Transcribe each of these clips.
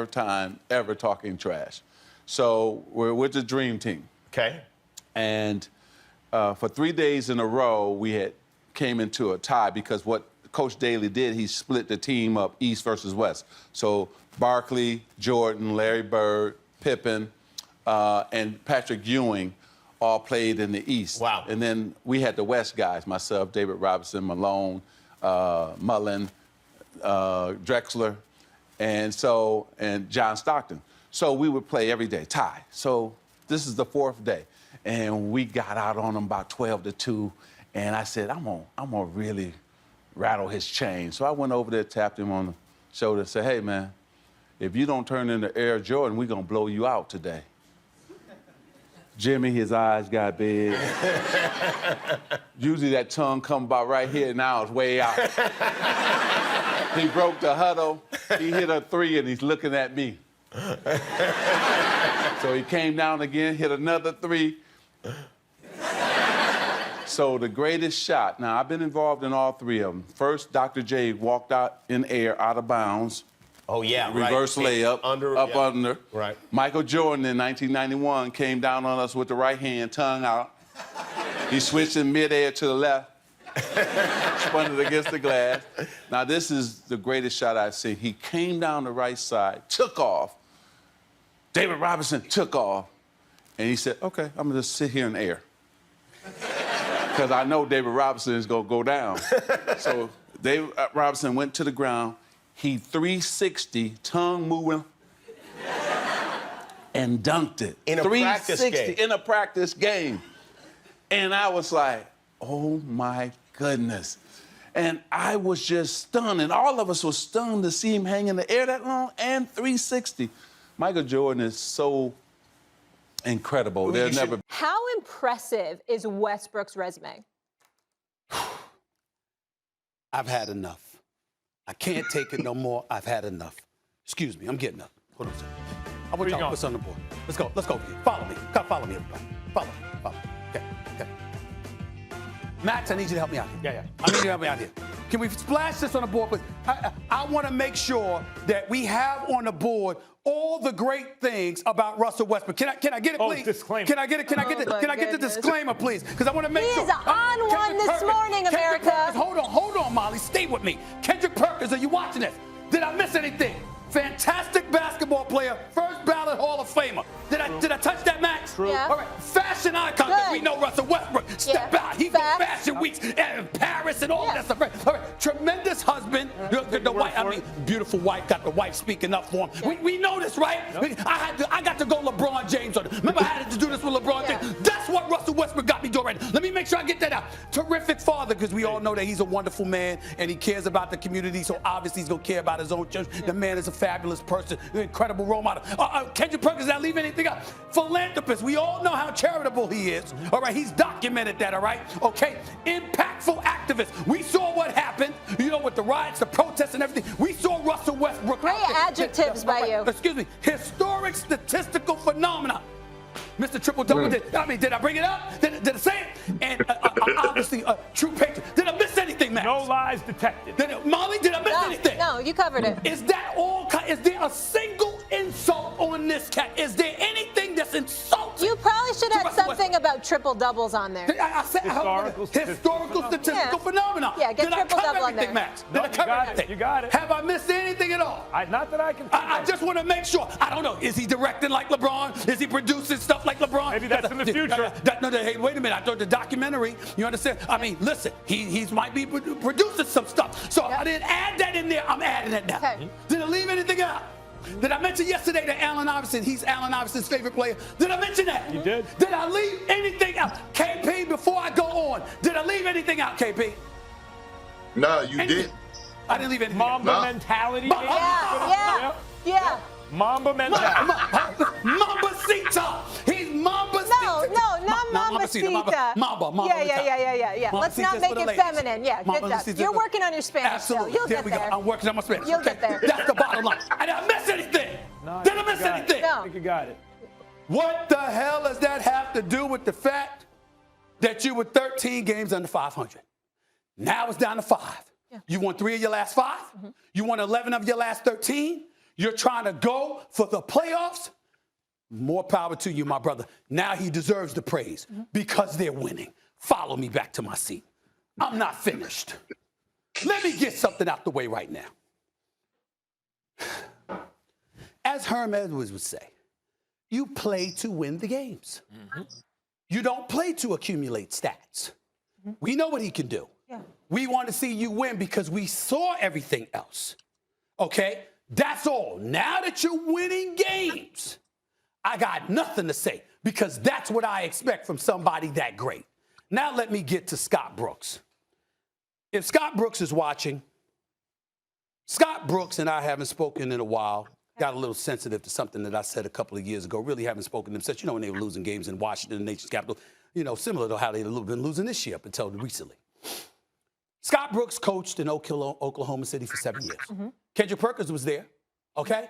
time ever talking trash. So we're with the dream team. Okay. And for 3 days in a row, we had came into a tie because what Coach Daly did, he split the team up East versus West. So Barkley, Jordan, Larry Bird, Pippen, and Patrick Ewing all played in the East. Wow. And then we had the West guys, myself, David Robinson, Malone, Mullen, Drexler, and John Stockton. So we would play every day, tie. So this is the 4th day. And we got out on him about 12-2. And I said, I'm gonna really rattle his chain. So I went over there, tapped him on the shoulder, and said, hey, man, if you don't turn into Air Jordan, we're gonna blow you out today. Jimmy, his eyes got big. Usually that tongue come about right here, now it's way out. He broke the huddle, he hit a 3, and he's looking at me. So he came down again, hit another 3. So the greatest shot, now I've been involved in all 3 of them. First, Dr. J walked out in air, out of bounds. Oh, yeah, Reverse layup, under. Right. Michael Jordan in 1991 came down on us with the right hand, tongue out. He switched in midair to the left, spun it against the glass. Now, this is the greatest shot I've seen. He came down the right side, took off. David Robinson took off, and he said, okay, I'm gonna just sit here in the air. Because I know David Robinson is gonna go down. So David Robinson went to the ground. He 360, tongue moving, and dunked it. In a practice game. In a practice game. And I was like, oh my goodness. And I was just stunned, and all of us were stunned to see him hang in the air that long and 360. Michael Jordan is so incredible. How impressive is Westbrook's resume? I've had enough. I can't take it no more. I've had enough. Excuse me, I'm getting up. Hold on a second. I want y'all to put something on the board. Let's go. Let's go. Follow me. Come follow me, everybody. Follow me. Follow me. Okay. Max, I need you to help me out here. Yeah. I need you to help me out here. Can we splash this on the board, please? I want to make sure that we have on the board all the great things about Russell Westbrook. Can I get it, please? Disclaimer. Can I get it? Can I get the disclaimer, please? Because I want to make sure. He is on one this morning, America. Hold on, Molly. Stay with me. Kendrick Perkins, are you watching this? Did I miss anything? Fantastic basketball player, first ballot Hall of Famer. Did I touch that, Max? True. Yeah. All right, fashion icon. Good. We know Russell Westbrook. Step out. He's on Fashion Weeks in Paris and all that stuff. All right, tremendous husband. The wife, beautiful wife. Got the wife speaking up for him. Yeah. We know this, right? Yep. I got to go LeBron James on it. Remember, I had to do this with LeBron James. That's what Russell Westbrook got me doing right now. Let me make sure I get that out. Terrific father, because we all know that he's a wonderful man and he cares about the community. So obviously he's gonna care about his own church. The man is a fabulous person, an incredible role model. Kendrick Perkins, did I leave anything out? Philanthropist. We all know how charitable he is. All right, he's documented that. All right, okay. Impactful activist. We saw what happened. You know, with the riots, the protests, and everything. We saw Russell Westbrook. Great adjectives by you. Excuse me. Historic statistical phenomenon. Mr. Triple Double, did I bring it up? Did I say it? And obviously, a true patriot. Did I miss anything, Max? No lies detected. Molly, did I miss anything? No, you covered it. Is that all? Is there a single insult on this cat? Is there anything that's insulting? You probably should have something about triple doubles on there. I said historical statistical phenomenon. Yeah, get triple double on there. Max? No, Did I cover everything? You got it. Have I missed anything at all? Not that I can. I just want to make sure. I don't know. Is he directing like LeBron? Is he producing stuff like LeBron? Maybe that's in the future. Hey, wait a minute. I thought the documentary. You understand? I mean, listen. He might be producing some stuff. So I didn't add that in there. I'm adding it now. Okay. Did I leave anything out? Did I mention yesterday that Allen Iverson, he's Allen Iverson's favorite player? Did I mention that? You did. Did I leave anything out? KP, before I go on, did I leave anything out, KP? No, you did. I didn't leave anything Mamba out. mentality. Yeah. Mamba mentality. Mambacita. He's Mambacita. No, not Mambacita. Mamba. Yeah. Let's not make it feminine. Yeah, good job. You're working on your Spanish. Absolutely. You'll There get we there. go. I'm working on my Spanish. You'll get there. That's the bottom line. Did I miss anything? No, Did I miss anything? I think you got it. What the hell does that have to do with the fact that you were 13 games under 500? Now it's down to 5. Yeah. You won 3 of your last 5. You won 11 of your last 13. You're trying to go for the playoffs? More power to you, my brother. Now he deserves the praise because they're winning. Follow me back to my seat. I'm not finished. Let me get something out the way right now. As Herm Edwards would say, you play to win the games. You don't play to accumulate stats. We know what he can do. Yeah. We want to see you win because we saw everything else. Okay? That's all. Now that you're winning games, I got nothing to say because that's what I expect from somebody that great. Now let me get to Scott Brooks. If Scott Brooks is watching, Scott Brooks and I haven't spoken in a while. Got a little sensitive to something that I said a couple of years ago. Really haven't spoken to him since, when they were losing games in Washington, the nation's capital, similar to how they've been losing this year up until recently. Scott Brooks coached in Oklahoma City for 7 years. Kendrick Perkins was there, okay?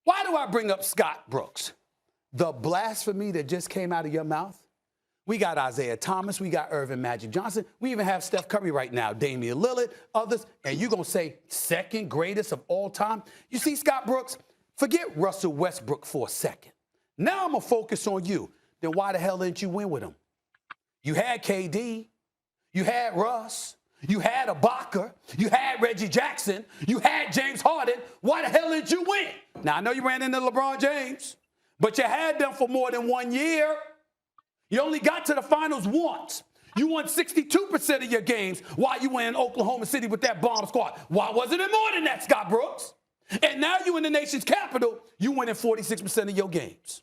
Why do I bring up Scott Brooks? The blasphemy that just came out of your mouth. We got Isaiah Thomas. We got Irvin Magic Johnson. We even have Steph Curry right now, Damian Lillard, others. And you're going to say second greatest of all time? You see, Scott Brooks, forget Russell Westbrook for a second. Now I'm going to focus on you. Then why the hell didn't you win with him? You had KD. You had Russ. You had Ibaka. You had Reggie Jackson. You had James Harden. Why the hell didn't you win? Now, I know you ran into LeBron James, but you had them for more than 1 year. You only got to the finals once. You won 62% of your games while you were in Oklahoma City with that bomb squad. Why wasn't it more than that, Scott Brooks? And now you in the nation's capital, you winning 46% of your games.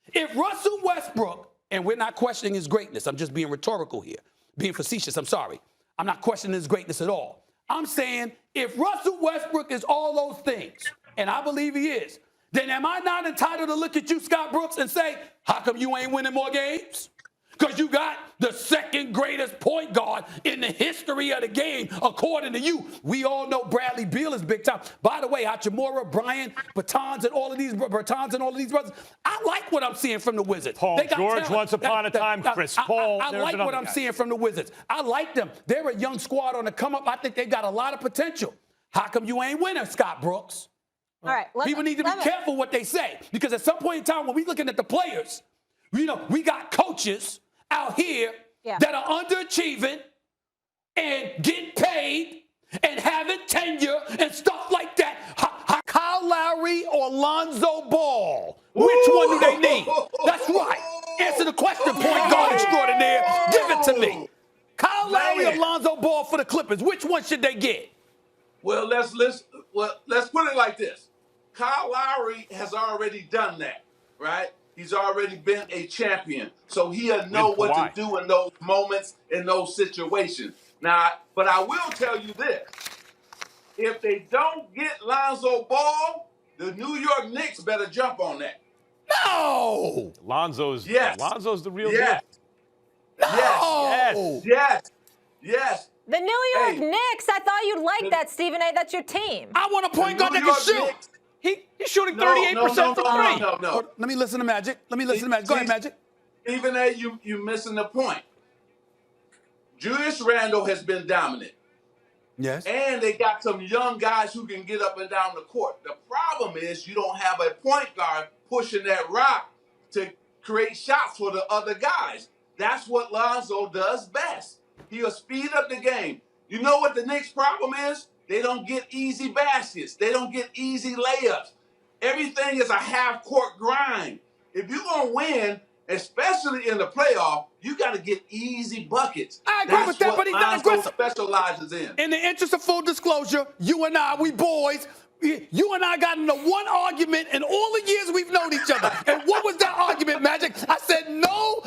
If Russell Westbrook, and we're not questioning his greatness, I'm just being rhetorical here, being facetious, I'm sorry. I'm not questioning his greatness at all. I'm saying if Russell Westbrook is all those things, and I believe he is, then am I not entitled to look at you, Scott Brooks, and say, how come you ain't winning more games? Because you got the second greatest point guard in the history of the game, according to you. We all know Bradley Beal is big time. By the way, Hachimura, Bryant, Bertans, and all of these brothers. I like what I'm seeing from the Wizards. Paul They got George, talent. once upon a time, Chris Paul. I like what I'm seeing from the Wizards. I like them. They're a young squad on the come up. I think they've got a lot of potential. How come you ain't winning, Scott Brooks? All right. People need to be careful what they say, because at some point in time when we're looking at the players, we got coaches out here that are underachieving and getting paid and having tenure and stuff like that. Kyle Lowry or Lonzo Ball? Which one do they need? That's right. Answer the question, point guard extraordinaire. Give it to me. Kyle Lowry or Lonzo Ball for the Clippers? Which one should they get? Well, let's put it like this. Kyle Lowry has already done that, right? He's already been a champion, so he'll know what to do in those moments, in those situations. Now, but I will tell you this. If they don't get Lonzo Ball, the New York Knicks better jump on that. No! Lonzo's the real deal. No! Yes. The New York Knicks, I thought you'd like that, Stephen A. That's your team. I want a point guard that can shoot. He's shooting 38% from three. No. Let me listen to Magic. Go ahead, Magic. Stephen A., you missing the point. Julius Randle has been dominant. Yes. And they got some young guys who can get up and down the court. The problem is you don't have a point guard pushing that rock to create shots for the other guys. That's what Lonzo does best. He'll speed up the game. You know what the Knicks' problem is? They don't get easy baskets. They don't get easy layups. Everything is a half-court grind. If you're going to win, especially in the playoff, you got to get easy buckets. I agree with that, but he's not aggressive. Specializes in. In the interest of full disclosure, you and I, we boys, you and I got into one argument in all the years we've known each other. And what was that argument, Magic? I said, no,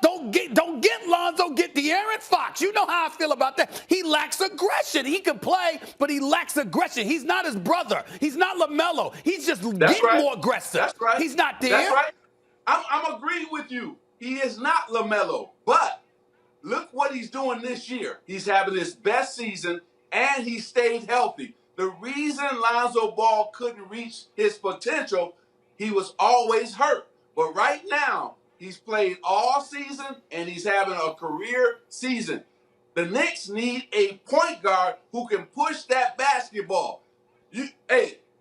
don't get Lonzo, get De'Aaron Fox. You know how I feel about that. He lacks aggression. He can play, but he lacks aggression. He's not his brother. He's not LaMelo. He's just getting more aggressive. That's right. He's not there. That's right. I'm agreeing with you. He is not LaMelo, but look what he's doing this year. He's having his best season, and he stayed healthy. The reason Lonzo Ball couldn't reach his potential, he was always hurt. But right now, he's played all season, and he's having a career season. The Knicks need a point guard who can push that basketball.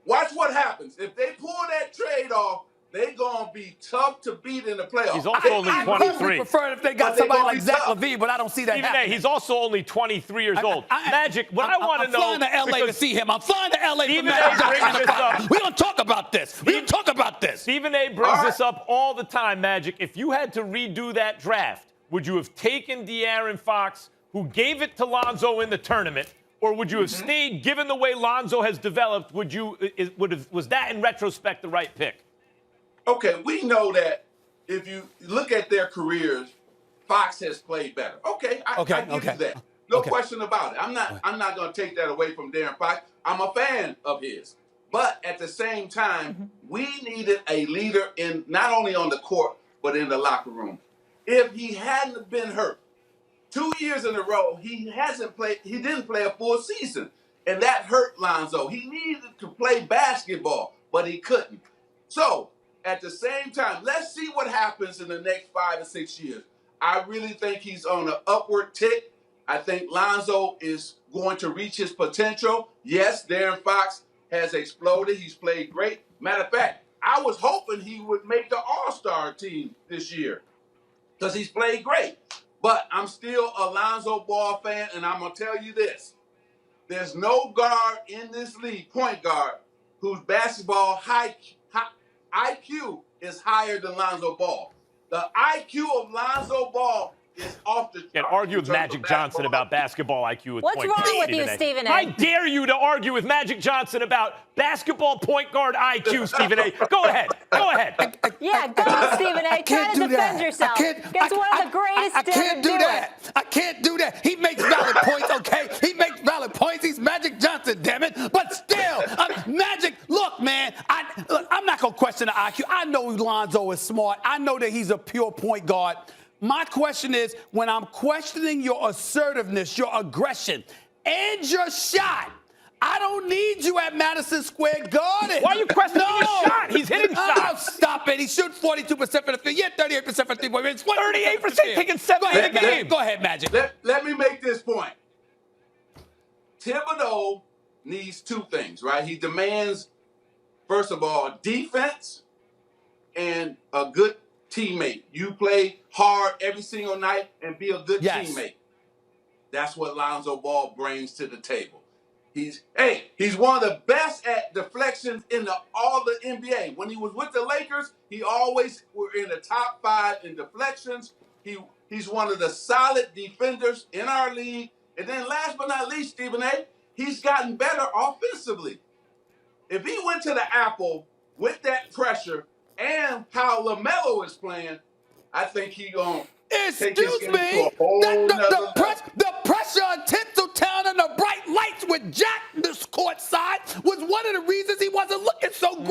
Watch what happens. If they pull that trade off, they're going to be tough to beat in the playoffs. He's also only I 23. prefer it if they got But they somebody gonna like be Zach tough. LaVine, but I don't see that Stephen A., happening. he's also only 23 years old. Magic, what I want to know. I'm flying to LA to because see him. I'm flying to LA Stephen for A. Magic brings Johnson. this up. We're going to talk about this. We're going to talk about this. Stephen A. brings this up all the time, Magic. If you had to redo that draft, would you have taken De'Aaron Fox, who gave it to Lonzo in the tournament, or would you have stayed, given the way Lonzo has developed, was that in retrospect the right pick? Okay, we know that if you look at their careers, Fox has played better. Okay, I give you that. No question about it. I'm not going to take that away from De'Aaron Fox. I'm a fan of his. But at the same time, we needed a leader in not only on the court, but in the locker room. If he hadn't been hurt, 2 years in a row, he didn't play a full season. And that hurt Lonzo. He needed to play basketball, but he couldn't. So, at the same time, let's see what happens in the next 5 to 6 years. I really think he's on an upward tick. I think Lonzo is going to reach his potential. Yes, De'Aaron Fox has exploded. He's played great. Matter of fact, I was hoping he would make the All-Star team this year because he's played great. But I'm still a Lonzo Ball fan, and I'm going to tell you this. There's no guard in this league, point guard, whose basketball IQ is higher than Lonzo Ball. The IQ of Lonzo Ball is off the chart. Can't argue with Magic Johnson about basketball IQ with What's point wrong guard, with you, Stephen A? How dare you to argue with Magic Johnson about basketball point guard IQ, Stephen A? Go ahead. Go ahead. Yeah, go on, Stephen A. Try to defend yourself. Against one of the greatest I can't do that. I can't do that. He makes valid points, okay? He makes valid points. He's Magic Johnson, damn it. But still, Magic, look, man, I'm not going to question the IQ. I know Lonzo is smart. I know that he's a pure point guard. My question is, when I'm questioning your assertiveness, your aggression, and your shot, I don't need you at Madison Square Garden. Why are you questioning his shot? He's hitting shots. Stop it. He shoots 42% for the field. Yeah, 38% for 3-point range. 38% taking 7 in a game. Go ahead, Magic. Let me make this point. Thibodeau needs two things, right? He demands, first of all, defense and a good teammate. You play hard every single night and be a good teammate. That's what Lonzo Ball brings to the table. He's one of the best at deflections in all the NBA. When he was with the Lakers, he always were in the top 5 in deflections. He's one of the solid defenders in our league. And then last but not least, Stephen A., he's gotten better offensively. If he went to the Apple with that pressure and how LaMelo is playing, I think he's going to take his game to a whole the pressure on Tinseltown and the bright lights with Jack this court side was one of the reasons he wasn't looking so great.